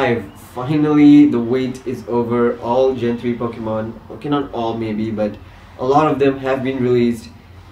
5. Finally, the wait is over. All Gen 3 Pokemon, okay, not all maybe, but a lot of them have been released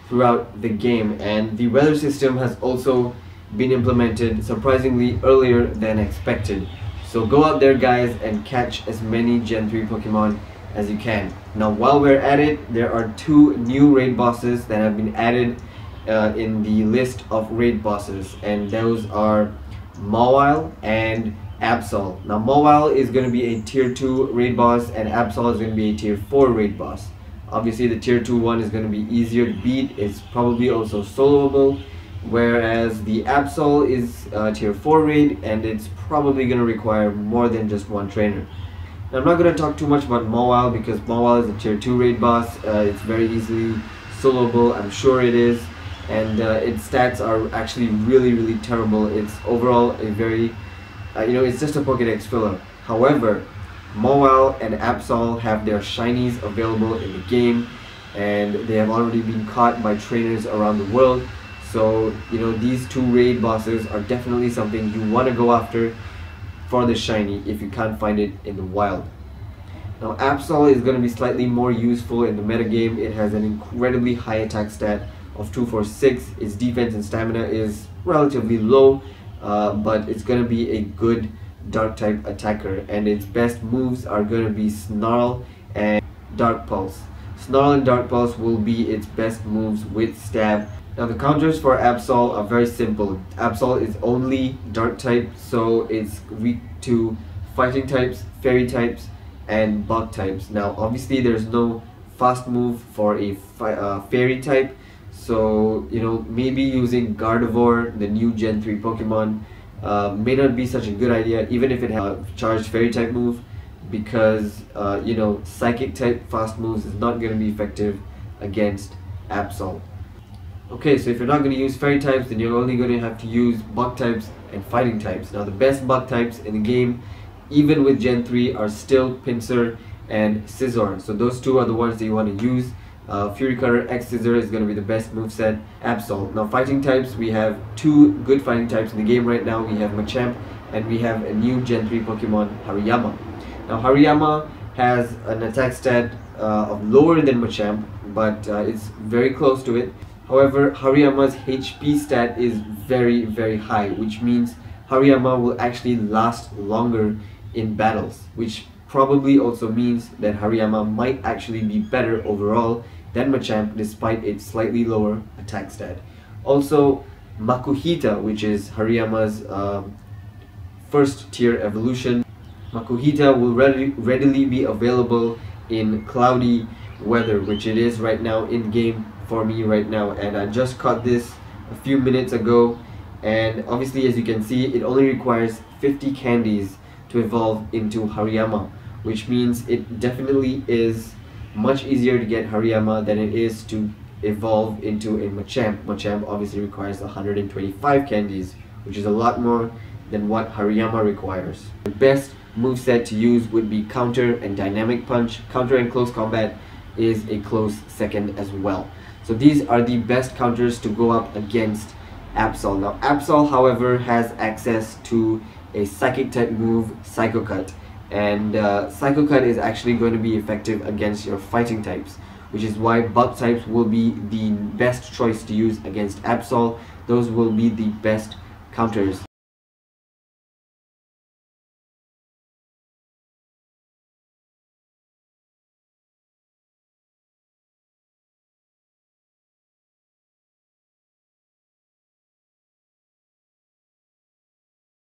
throughout the game, and the weather system has also been implemented surprisingly earlier than expected. So go out there guys and catch as many Gen 3 Pokemon as you can. Now while we're at it, there are 2 new raid bosses that have been added in the list of raid bosses, and those are Mawile and Absol. Now Mawile is going to be a tier 2 raid boss, and Absol is going to be a tier 4 raid boss. Obviously the tier 2 one is going to be easier to beat. It's probably also soloable, whereas the Absol is tier 4 raid, and it's probably going to require more than just one trainer. Now, I'm not going to talk too much about Mawile because Mawile is a tier 2 raid boss. It's very easily soloable, I'm sure it is, and its stats are actually really terrible. It's overall a very, it's just a Pokédex filler. However, Mawile and Absol have their shinies available in the game, and they have already been caught by trainers around the world. So, these 2 raid bosses are definitely something you want to go after for the shiny if you can't find it in the wild. Now Absol is going to be slightly more useful in the metagame. It has an incredibly high attack stat of 246. Its defense and stamina is relatively low, but it's going to be a good dark type attacker, and its best moves are going to be Snarl and Dark Pulse. Snarl and Dark Pulse will be its best moves with stab. Now the counters for Absol are very simple. Absol is only dark type, so it's weak to fighting types, fairy types, and bug types. Now obviously there's no fast move for a fairy type, so maybe using Gardevoir, the new Gen 3 Pokemon, may not be such a good idea, even if it has a charged fairy type move, because psychic type fast moves is not going to be effective against Absol. Okay, so if you're not going to use fairy types, then you're only going to have to use bug types and fighting types. Now the best bug types in the game, even with Gen 3, are still Pinsir and Scizor. So those 2 are the ones that you want to use. Fury Cutter X Scizor is going to be the best moveset. Absol. Now fighting types, we have 2 good fighting types in the game right now. We have Machamp, and we have a new Gen 3 Pokemon, Hariyama. Now Hariyama has an attack stat of lower than Machamp, but it's very close to it. However, Hariyama's HP stat is very high, which means Hariyama will actually last longer in battles, which probably also means that Hariyama might actually be better overall than Machamp despite its slightly lower attack stat. Also, Makuhita, which is Hariyama's first tier evolution, Makuhita will readily be available in cloudy weather, which it is right now in game for me right now, and I just caught this a few minutes ago, and obviously as you can see it only requires 50 candies to evolve into Hariyama, which means it definitely is much easier to get Hariyama than it is to evolve into a Machamp. Machamp obviously requires 125 candies, which is a lot more than what Hariyama requires. The best moveset to use would be Counter and Dynamic Punch. Counter and Close Combat is a close second as well. So these are the best counters to go up against Absol. Now Absol, however, has access to a psychic type move, Psycho Cut, and Psycho Cut is actually going to be effective against your fighting types, which is why bug types will be the best choice to use against Absol. Those will be the best counters.